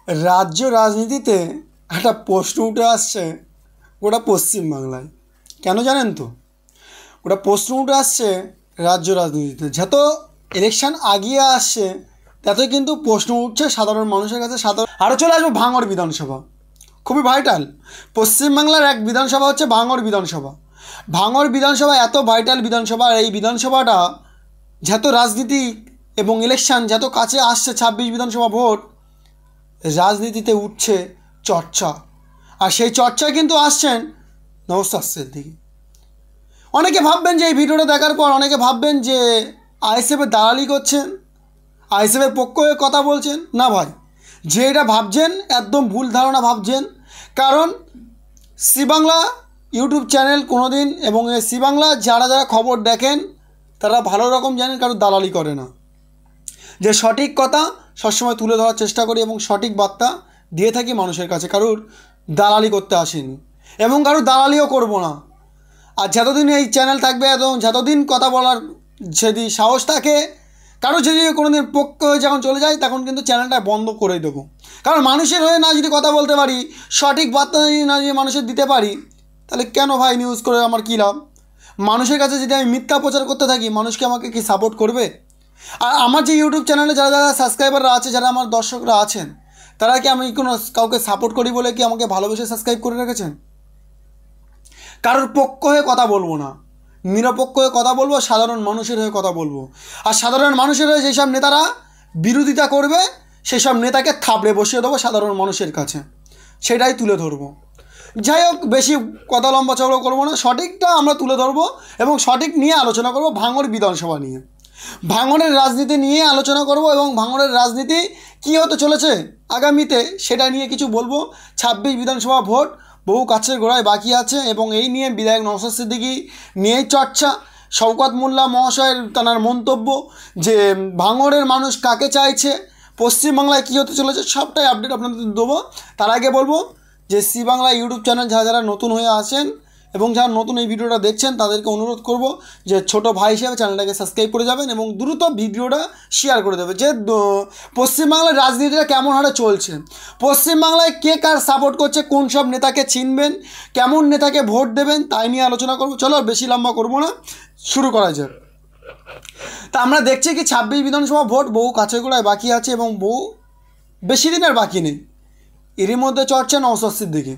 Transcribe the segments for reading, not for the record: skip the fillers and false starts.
রাজ্য রাজনীতিতে একটা প্রশ্ন উঠে আসছে গোটা পশ্চিমবাংলায়। কেন জানেন তো? ওটা প্রশ্ন উঠে আসছে রাজ্য রাজনীতিতে। যত ইলেকশন আগিয়ে আসছে ততই কিন্তু প্রশ্ন উঠছে সাধারণ মানুষের কাছে। আরও চলে আসবো ভাঙড় বিধানসভা, খুবই ভাইটাল। পশ্চিমবাংলার এক বিধানসভা হচ্ছে ভাঙড় বিধানসভা। ভাঙড় বিধানসভা এত ভাইটাল বিধানসভা, এই বিধানসভাটা যত রাজনীতি এবং ইলেকশন যত কাছে আসছে, 26 বিধানসভা ভোট, রাজনীতিতে উঠছে চর্চা। আর সেই চর্চায় কিন্তু আসছেন নওশাদ সিদ্দিকী। অনেকে ভাববেন যে এই ভিডিওটা দেখার পর অনেকে ভাববেন যে আইএসএফের দালালি করছেন, আইএসএফের পক্ষ হয়ে কথা বলছেন। না ভাই, যে এটা ভাবছেন একদম ভুল ধারণা ভাবছেন। কারণ সি বাংলা ইউটিউব চ্যানেল কোনো দিন, এবং এই সি বাংলা যারা যারা খবর দেখেন তারা ভালো রকম জানেন কারোর দালালি করে না। যে সঠিক কথা সবসময় তুলে ধরার চেষ্টা করি এবং সঠিক বার্তা দিয়ে থাকি মানুষের কাছে। কারোর দালালি করতে আসেনি এবং কারোর দালালিও করব না। আর যতদিন এই চ্যানেল থাকবে এবং যতদিন কথা বলার যদি সাহস থাকে, কারো যদি কোনো দিন পক্ষ হয়ে যখন চলে যায় তখন কিন্তু চ্যানেলটা বন্ধ করে দেবো। কারণ মানুষের হয়ে না যদি কথা বলতে পারি, সঠিক বার্তা না যদি মানুষের দিতে পারি, তাহলে কেন ভাই নিউজ করে আমার কী লাভ? মানুষের কাছে যদি আমি মিথ্যা প্রচার করতে থাকি, মানুষকে আমাকে কি সাপোর্ট করবে? আর আমার যে ইউটিউব চ্যানেলে যারা যারা সাবস্ক্রাইবাররা আছে, যারা আমার দর্শকরা আছেন, তারা কি আমি কোনো কাউকে সাপোর্ট করি বলে কি আমাকে ভালোবেসে সাবস্ক্রাইব করে রেখেছেন? কারোর পক্ষ হয়ে কথা বলবো না, নিরপেক্ষ হয়ে কথা বলবো, সাধারণ মানুষের হয়ে কথা বলবো। আর সাধারণ মানুষের হয়ে যেসব নেতারা বিরোধিতা করবে সেই সব নেতাকে থাবড়ে বসিয়ে দেবো সাধারণ মানুষের কাছে, সেটাই তুলে ধরবো। যাই হোক, বেশি কথা লম্বা চওড়া করবো না, সঠিকটা আমরা তুলে ধরবো এবং সঠিক নিয়ে আলোচনা করবো। ভাঙড় বিধানসভা নিয়ে, ভাঙড়ের রাজনীতি নিয়ে আলোচনা করব এবং ভাঙড়ের রাজনীতি কী হতে চলেছে আগামীতে সেটা নিয়ে কিছু বলবো। 26 বিধানসভা ভোট বহু কাছের গোড়ায় বাকি আছে এবং এই নিয়ে বিধায়ক নওশাদ সিদ্দিকী নিয়েই চর্চা। শওকত মোল্লা মহাশয়ের তার মন্তব্য যে ভাঙড়ের মানুষ কাকে চাইছে, পশ্চিমবাংলায় কী হতে চলেছে, সবটাই আপডেট আপনাদের দেবো। তার আগে বলবো যে সি বাংলা ইউটিউব চ্যানেল যারা যারা নতুন হয়ে আসেন এবং যারা নতুন এই ভিডিওটা দেখছেন তাদেরকে অনুরোধ করব যে ছোট ভাই হিসেবে চ্যানেলটাকে সাবস্ক্রাইব করে যাবেন এবং দ্রুত ভিডিওটা শেয়ার করে দেবে। যে পশ্চিমবাংলার রাজনীতিটা কেমন হারে চলছে, পশ্চিমবাংলায় কে কার সাপোর্ট করছে, কোন সব নেতাকে চিনবেন, কেমন নেতাকে ভোট দেবেন, তাই নিয়ে আলোচনা করব। চলো বেশি লম্বা করব না, শুরু করা যাক। তা আমরা দেখছি কি 26 বিধানসভা ভোট বহু কাছে গোড়ায় বাকি আছে এবং বহু বেশি দিনের বাকি নেই। এরই মধ্যে চর্চা নওশাদ সিদ্দিকী।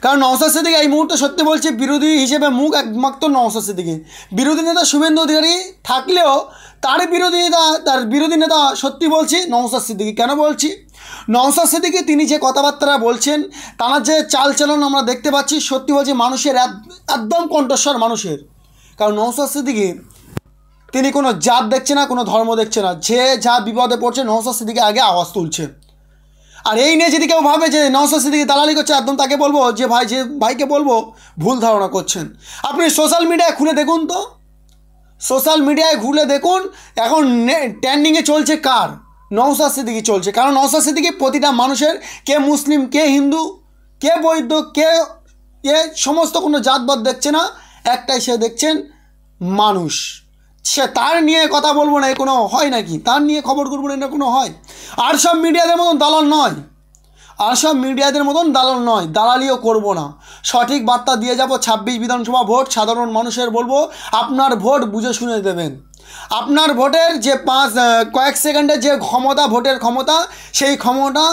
কারণ নওশাদ সিদ্দিকী এই মুহূর্তে সত্যি বলছি বিরোধী হিসেবে মুখ একমাত্র নওশাদ সিদ্দিকী। বিরোধী নেতা শুভেন্দু অধিকারী থাকলেও তার বিরোধী নেতা সত্যি বলছি নওশাদ সিদ্দিকী। কেন বলছি? নওশাদ সিদ্দিকী তিনি যে কথাবার্তা বলছেন, তার যে চালচলন আমরা দেখতে পাচ্ছি, সত্যি বলছি মানুষের একদম কণ্ঠস্বর মানুষের। কারণ নওশাদ সিদ্দিকী তিনি কোনো জাত দেখছে না, কোনো ধর্ম দেখছে না, যে যা বিপদে পড়ছে নওশাদ সিদ্দিকী আগে আওয়াজ তুলছে। আর এই নিয়ে যদি কেউ ভাবে যে নওশাদ সিদ্দিকী দালালি করছে, একদম তাকে বলবো যে ভাইকে বলবো ভুল ধারণা করছেন। আপনি সোশ্যাল মিডিয়ায় খুলে দেখুন তো, সোশ্যাল মিডিয়ায় ঘুরে দেখুন এখন ট্রেন্ডিংয়ে চলছে কার? নওশাদ সিদ্দিকী চলছে। কারণ নওশাদ সিদ্দিকী প্রতিটা মানুষের, কে মুসলিম, কে হিন্দু, কে বৈদ্য, কে সমস্ত কোনো জাতবাদ দেখছে না, একটাই সে দেখছেন মানুষ। সে তার নিয়ে কথা বলবো না, এ কোনো হয় নাকি? তার নিয়ে খবর করবো না, এটা কোনো হয়? আর সব মিডিয়াদের মতন দালাল নয়, দালালিও করবো না। সঠিক বার্তা দিয়ে যাব। 26 বিধানসভা ভোট সাধারণ মানুষের বলবো আপনার ভোট বুঝে শুনে দেবেন। আপনার ভোটের যে কয়েক সেকেন্ডের যে ক্ষমতা, ভোটের ক্ষমতা, সেই ক্ষমতা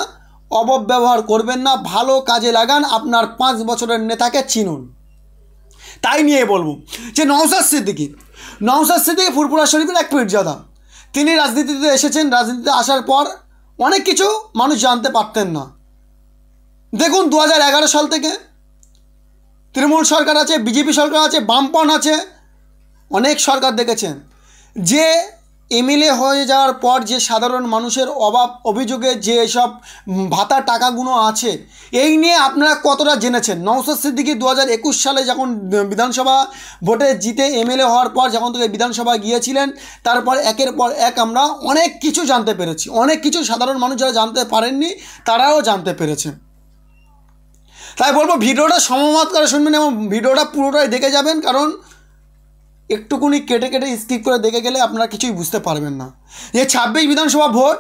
অপব্যবহার করবেন না, ভালো কাজে লাগান। আপনার 5 বছরের নেতাকে চিনুন। তাই নিয়ে বলবো যে নওশাদ সিদ্দিকী ফুরফুরা শরীফের এক পীরজাদা। তিনি রাজনীতিতে এসেছেন, রাজনীতিতে আসার পর অনেক কিছু মানুষ জানতে পারতেন না। দেখুন 2011 সাল থেকে তৃণমূল সরকার আছে, বিজেপি সরকার আছে, বামপন আছে, অনেক সরকার দেখেছেন। যে এমএলএ হয়ে যাওয়ার পর যে সাধারণ মানুষের অভিযোগে যে সব ভাতা টাকাগুলো আছে, এই নিয়ে আপনারা কতটা জেনেছেন? নওশাদ সিদ্দিকী 2021 সালে যখন বিধানসভা ভোটে জিতে এমএলএ হওয়ার পর যখন থেকে বিধানসভা গিয়েছিলেন, তারপর একের পর এক আমরা অনেক কিছু জানতে পেরেছি। অনেক কিছু সাধারণ মানুষ যারা জানতে পারেননি তারাও জানতে পেরেছেন। তাই বলবো ভিডিওটা সমমত করে শুনবেন এবং ভিডিওটা পুরোটাই দেখে যাবেন। কারণ একটুকুনি কেটে স্কিপ করে দেখে গেলে আপনারা কিছুই বুঝতে পারবেন না। যে 26 বিধানসভা ভোট,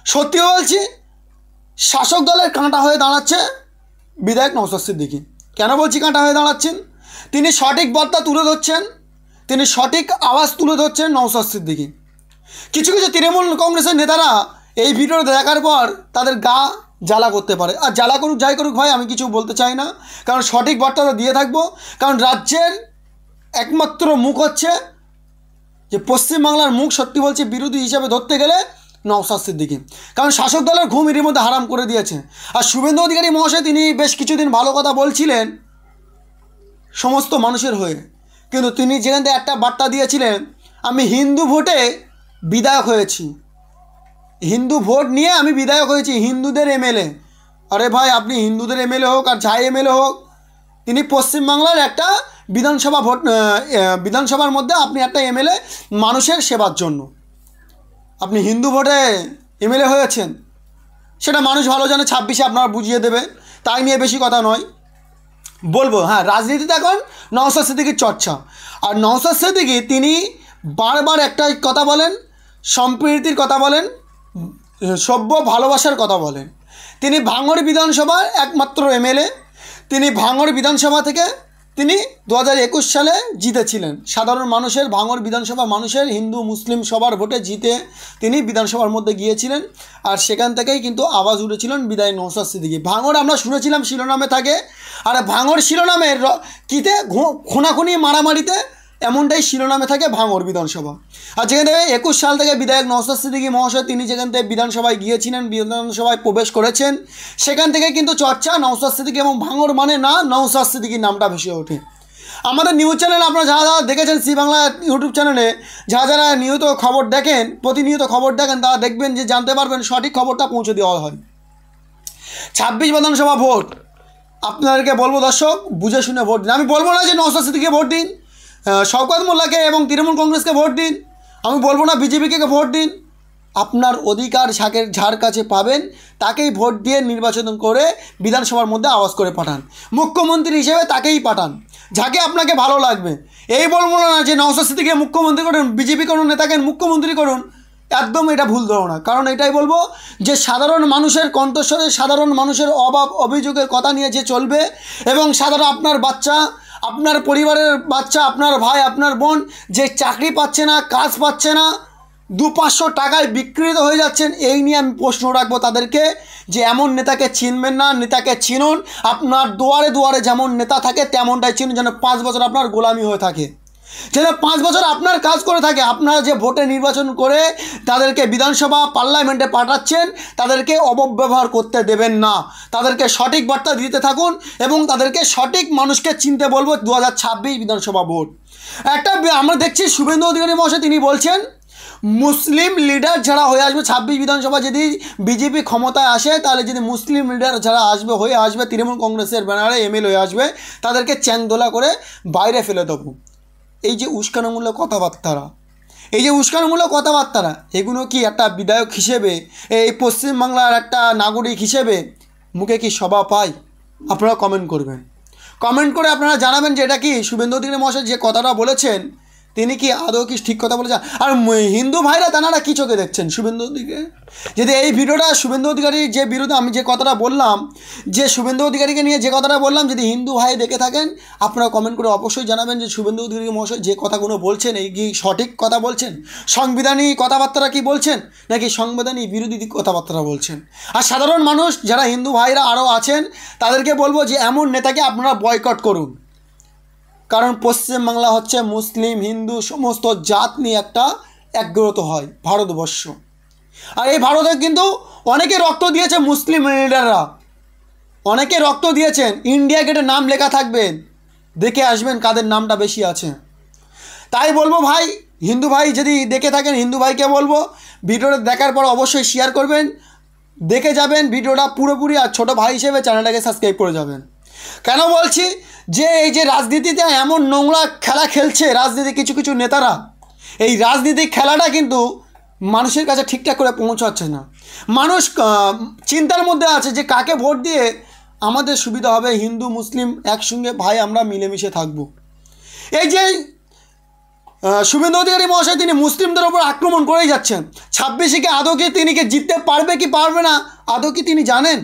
সত্যি বলছি শাসক দলের কাঁটা হয়ে দাঁড়াচ্ছে বিধায়ক নওশাদ সিদ্দিকী। কেন বলছি কাঁটা হয়ে দাঁড়াচ্ছেন? তিনি সঠিক বার্তা তুলে ধরছেন, তিনি সঠিক আওয়াজ তুলে ধরছেন নওশাদ সিদ্দিকী। কিছু কিছু তৃণমূল কংগ্রেসের নেতারা এই ভিডিওটা দেখার পর তাদের গা জ্বালা করতে পারে, আর জ্বালা করুক যাই করুক ভাই, আমি কিছু বলতে চাই না, কারণ সঠিক বার্তাটা দিয়ে থাকবো। কারণ রাজ্যের একমাত্র মুখ হচ্ছে, যে পশ্চিমবাংলার মুখ সত্যি বলছে বিরোধী হিসাবে ধরতে গেলে নওশাদ সিদ্দিকী, কারণ শাসক দলের ঘুম এর মধ্যে হারাম করে দিয়েছে। আর শুভেন্দু অধিকারী মহাশয় তিনি বেশ কিছুদিন ভালো কথা বলছিলেন সমস্ত মানুষের হয়ে, কিন্তু তিনি যেখান থেকে একটা বার্তা দিয়েছিলেন, আমি হিন্দু ভোটে বিধায়ক হয়েছি, হিন্দু ভোট নিয়ে আমি বিধায়ক হয়েছি, হিন্দুদের এমএলএ। আরে ভাই, আপনি হিন্দুদের এমএলএ হোক আর যাই এমএলএ হোক, তিনি পশ্চিমবাংলার একটা বিধানসভার মধ্যে আপনি একটা এমএলএ মানুষের সেবার জন্য, আপনি হিন্দু ভোটে এমএলএ হয়েছেন, সেটা মানুষ ভালো জানে, 26-এ আপনারা বুঝিয়ে দেবে, তাই নিয়ে বেশি কথা নয়। বলবো হ্যাঁ, রাজনীতিতে এখন নওশাদ সিদ্দিকীর চর্চা। আর নওশাদ সিদ্দিকী তিনি বারবার একটাই কথা বলেন, সম্প্রীতির কথা বলেন, সভ্য ভালোবাসার কথা বলেন। তিনি ভাঙড় বিধানসভার একমাত্র এমএলএ। তিনি ভাঙড় বিধানসভা থেকে তিনি 2021 সালে জিতেছিলেন। সাধারণ মানুষের, ভাঙড় বিধানসভা মানুষের হিন্দু মুসলিম সবার ভোটে জিতে তিনি বিধানসভার মধ্যে গিয়েছিলেন, আর সেখান থেকেই কিন্তু আওয়াজ উঠেছিলেন বিধায়ক নওশাদ সিদ্দিকী। ভাঙড় আমরা শুনেছিলাম শিরোনামে থাকে, আর ভাঙড় শিরোনামের কিতে খুনাখুনি মারামারিতে এমনটাই শিরোনামে থাকে ভাঙড় বিধানসভা। আর যেখান থেকে 21 সাল থেকে বিধায়ক নওশাদ সিদ্দিকী মহাশয় তিনি যেখান থেকে বিধানসভায় গিয়েছিলেন, বিধানসভায় প্রবেশ করেছেন, সেখান থেকে কিন্তু চর্চা নওশাদ সিদ্দিকী এবং ভাঙড় মানে না নওশাদ সিদ্দিকীর নামটা ভেসে ওঠে। আমাদের নিউজ চ্যানেল আপনারা যারা যারা দেখেছেন, সি বাংলা ইউটিউব চ্যানেলে যারা যারা নিয়মিত খবর দেখেন, প্রতিনিয়ত খবর দেখেন, তারা দেখবেন যে জানতে পারবেন সঠিক খবরটা পৌঁছে দেওয়া হয়। 26 বিধানসভা ভোট, আপনাদেরকে বলবো দর্শক বুঝে শুনে ভোট দিন। আমি বলবো না যে নওশাদ সিদ্দিকীকে ভোট দিন, শওকত মোল্লাকে এবং তৃণমূল কংগ্রেসকে ভোট দিন, আমি বলবো না বিজেপিকে ভোট দিন। আপনার অধিকার যার কাছে পাবেন তাকেই ভোট দিয়ে নির্বাচন করে বিধানসভার মধ্যে আওয়াজ করে পাঠান, মুখ্যমন্ত্রী হিসেবে তাকেই পাঠান, যাকে আপনাকে ভালো লাগবে। এই বলবো না যে নওশাদ সিদ্দিকীকে মুখ্যমন্ত্রী করুন, বিজেপি কোনো নেতাকে মুখ্যমন্ত্রী করুন, একদম এটা ভুল ধারণা। কারণ এটাই বলবো যে সাধারণ মানুষের কণ্ঠস্বরে সাধারণ মানুষের অভাব অভিযোগের কথা নিয়ে যে চলবে, এবং সাধারণ আপনার বাচ্চা, আপনার পরিবারের বাচ্চা, আপনার ভাই, আপনার বোন যে চাকরি পাচ্ছে না, কাজ পাচ্ছে না, 200-500 টাকায় বিক্রিত হয়ে যাচ্ছেন, এই নিয়ে আমি প্রশ্ন রাখবো তাদেরকে যে এমন নেতাকে চিনবেন না, নেতাকে চিনুন। আপনার দুয়ারে দুয়ারে যেমন নেতা থাকে তেমনটাই চিনুন, যেন 5 বছর আপনার গোলামি হয়ে থাকে, যেন 5 বছর আপনার কাজ করে থাকে। আপনারা যে ভোটে নির্বাচন করে তাদেরকে বিধানসভা পার্লামেন্টে পাঠাচ্ছেন, তাদেরকে অপব্যবহার করতে দেবেন না, তাদেরকে সঠিক বার্তা দিতে থাকুন এবং তাদেরকে সঠিক মানুষকে চিনতে বলবো। 2026 বিধানসভা ভোট একটা আমরা দেখছি শুভেন্দু অধিকারী মহাশয় তিনি বলছেন মুসলিম লিডার যারা হয়ে আসবে 26 বিধানসভা যদি বিজেপি ক্ষমতায় আসে, তাহলে যদি মুসলিম লিডার যারা হয়ে আসবে তৃণমূল কংগ্রেসের ব্যানারে এমএলএ হয়ে আসবে, তাদেরকে চ্যাংদোলা করে বাইরে ফেলে দেবো। এই যে উস্কানিমূলক কথাবার্তারা, এগুলো কি একটা বিধায়ক হিসেবে, এই পশ্চিমবাংলার একটা নাগরিক হিসেবে মুখে কি শোভা পায়? আপনারা কমেন্ট করবেন, কমেন্ট করে আপনারা জানাবেন যে এটা কি শুভেন্দু অধিকারী মহাশয় যে কথাটা বলেছেন তিনি কি আদৌ কি ঠিক কথা বলেছেন। আর হিন্দু ভাইরা তারা কী চোখে দেখছেন শুভেন্দু অধিকারী? যদি এই ভিডিওটা শুভেন্দু অধিকারীর যে বিরুদ্ধে আমি যে কথাটা বললাম, যে শুভেন্দু অধিকারীকে নিয়ে যে কথাটা বললাম, যদি হিন্দু ভাই দেখে থাকেন আপনারা কমেন্ট করে অবশ্যই জানাবেন যে শুভেন্দু অধিকারী মহাশয় যে কথাগুলো বলছেন এই কি সঠিক কথা বলছেন, সংবিধানী কথাবার্তা কি বলছেন, নাকি সংবিধানী বিরোধী কথাবার্তা বলছেন। আর সাধারণ মানুষ যারা হিন্দু ভাইরা আরও আছেন তাদেরকে বলবো যে এমন নেতাকে আপনারা বয়কট করুন, কারণ পশ্চিমবাংলা হচ্ছে মুসলিম হিন্দু সমস্ত জাত নিয়ে একটা একগ্রত হয় ভারতবর্ষ। আর এই ভারতে কিন্তু অনেকে রক্ত দিয়েছে, মুসলিম লিডাররা অনেকে রক্ত দিয়েছেন। ইন্ডিয়া গেটে নাম লেখা থাকবে, দেখে আসবেন কাদের নামটা বেশি আছে। তাই বলবো ভাই, হিন্দু ভাই যদি দেখে থাকেন, হিন্দু ভাইকে বলবো ভিডিওটা দেখার পর অবশ্যই শেয়ার করবেন, দেখে যাবেন ভিডিওটা পুরোপুরি, আর ছোটো ভাই হিসেবে চ্যানেলটাকে সাবস্ক্রাইব করে যাবেন। কেন বলছি যে এই যে রাজনীতিতে এমন নোংরা খেলা খেলছে রাজনীতি কিছু কিছু নেতারা, এই রাজনীতিক খেলাটা কিন্তু মানুষের কাছে ঠিকঠাক করে পৌঁছাচ্ছে না। মানুষ চিন্তার মধ্যে আছে যে কাকে ভোট দিয়ে আমাদের সুবিধা হবে, হিন্দু মুসলিম একসঙ্গে ভাই আমরা মিলেমিশে থাকব। এই যে শুভেন্দু অধিকারী মহাশয় তিনি মুসলিমদের ওপর আক্রমণ করেই যাচ্ছেন। 26-এ কি আদৌ কি তিনি কি জিততে পারবে কি পারবে না, আদৌ কি তিনি জানেন?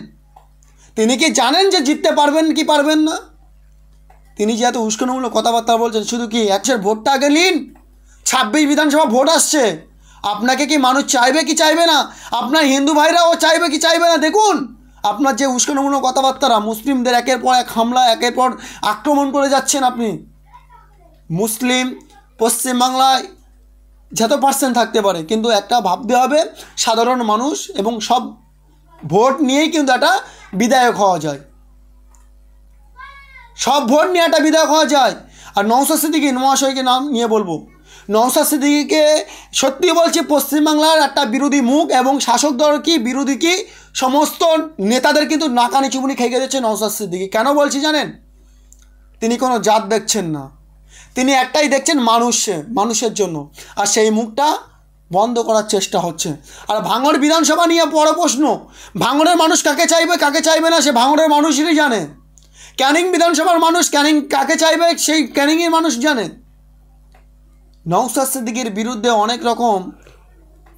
তিনি কি জানেন যে জিততে পারবেন কি পারবেন না? তিনি যে এত উস্কানিমূলক কথাবার্তা বলছেন, শুধু কি একশের ভোটটা আগে নিন। 26 বিধানসভা ভোট আসছে, আপনাকে কি মানুষ চাইবে কি চাইবে না? আপনার হিন্দু ভাইরাও চাইবে কি চাইবে না? দেখুন আপনার যে উস্কানিমূলক কথাবার্তারা, মুসলিমদের একের পর এক হামলা, একের পর আক্রমণ করে যাচ্ছেন আপনি। মুসলিম পশ্চিমবাংলায় যত পার্সেন্ট থাকতে পারে, কিন্তু একটা ভাবতে হবে সাধারণ মানুষ এবং সব ভোট নিয়েই কিন্তু একটা বিধায়ক হওয়া যায়, সব ভোট নিয়ে একটা বিধায়ক হওয়া যায়। আর নওশাদ সিদ্দিকী মহাশয়কে নাম নিয়ে বলবো, নওশাদ সিদ্দিকীকে সত্যি বলছি পশ্চিমবাংলার একটা বিরোধী মুখ এবং শাসক দল কি বিরোধী কি সমস্ত নেতাদের কিন্তু নাকানি চুবুনি খেয়ে দিচ্ছে নওশাদ সিদ্দিকী। কেন বলছি জানেন? তিনি কোনো জাত দেখছেন না, তিনি একটাই দেখছেন মানুষের জন্য, আর সেই মুখটা বন্ধ করার চেষ্টা হচ্ছে। আর ভাঙড় বিধানসভা নিয়ে বড় প্রশ্ন, ভাঙড়ের মানুষ কাকে চাইবে কাকে চাইবে না সে ভাঙড়ের মানুষই জানে। ক্যানিং বিধানসভার মানুষ ক্যানিং কাকে চাইবে সেই ক্যানিংয়ের মানুষ জানে। নওশাদ সিদ্দিকীর বিরুদ্ধে অনেক রকম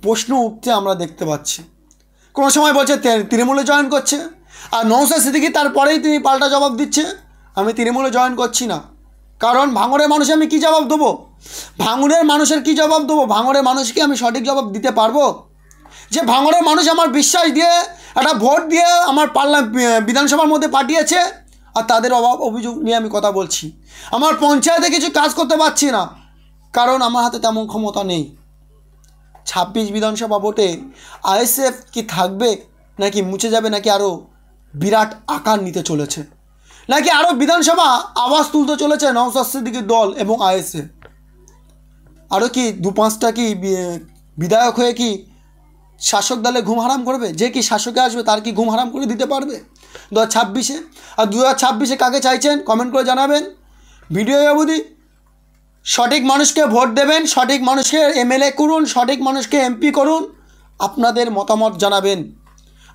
প্রশ্ন উঠতে আমরা দেখতে পাচ্ছি। কোনো সময় বলছে তৃণমূলে জয়েন করছে, আর নওশাদ সিদ্দিকী তারপরেই তিনি পাল্টা জবাব দিচ্ছে আমি তৃণমূলে জয়েন করছি না। কারণ ভাঙড়ের মানুষে আমি কী জবাব দেবো? ভাঙড়ের মানুষের কী জবাব দেবো? ভাঙড়ের মানুষকে আমি সঠিক জবাব দিতে পারবো? যে ভাঙড়ের মানুষ আমার বিশ্বাস দিয়ে একটা ভোট দিয়ে আমার বিধানসভার মধ্যে পাঠিয়েছে, আর তাদের অভিযোগ নিয়ে আমি কথা বলছি। আমার পঞ্চায়েতে কিছু কাজ করতে পারছি না, কারণ আমার হাতে তেমন ক্ষমতা নেই। 26 বিধানসভা ভোটে আইএসএফ কি থাকবে নাকি মুছে যাবে, নাকি আরও বিরাট আকার নিতে চলেছে, নাকি আরও বিধানসভা আওয়াজ তুলতে চলেছে নওশাদ সিদ্দিকীর দল এবং আইএসএফ? আরও কি 2-5টা কি বিধায়ক হয়ে কি শাসক দলে ঘুম হারাম করবে? যে কি শাসকে আসবে তার কি ঘুম হারাম করে দিতে পারবে 2026-এ? আর 2026-এ কাকে চাইছেন কমেন্ট করে জানাবেন। ভিডিও অবধি সঠিক মানুষকে ভোট দেবেন, সঠিক মানুষকে এমএলএ করুন, সঠিক মানুষকে এমপি করুন, আপনাদের মতামত জানাবেন।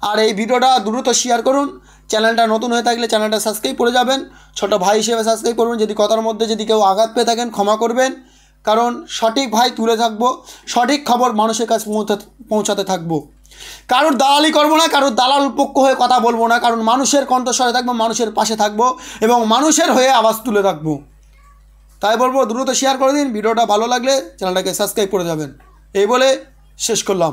আর এই ভিডিওটা দ্রুত শেয়ার করুন। চ্যানেলটা নতুন হয়ে থাকলে চ্যানেলটা সাবস্ক্রাইব করে যাবেন, ছোটো ভাই হিসেবে সাবস্ক্রাইব করবেন। যদি কথার মধ্যে যদি কেউ আঘাত পেয়ে থাকেন ক্ষমা করবেন, কারণ সঠিক ভাই তুলে থাকবো, সঠিক খবর মানুষের কাছে পৌঁছাতে থাকবো। কারোর দালালি করবো না, কারোর দালাল পক্ষ হয়ে কথা বলবো না, কারণ মানুষের কণ্ঠস্বরে থাকবো, মানুষের পাশে থাকবো এবং মানুষের হয়ে আওয়াজ তুলে থাকবো। তাই বলবো দ্রুত শেয়ার করে দিন। ভিডিওটা ভালো লাগলে চ্যানেলটাকে সাবস্ক্রাইব করে যাবেন। এই বলে শেষ করলাম।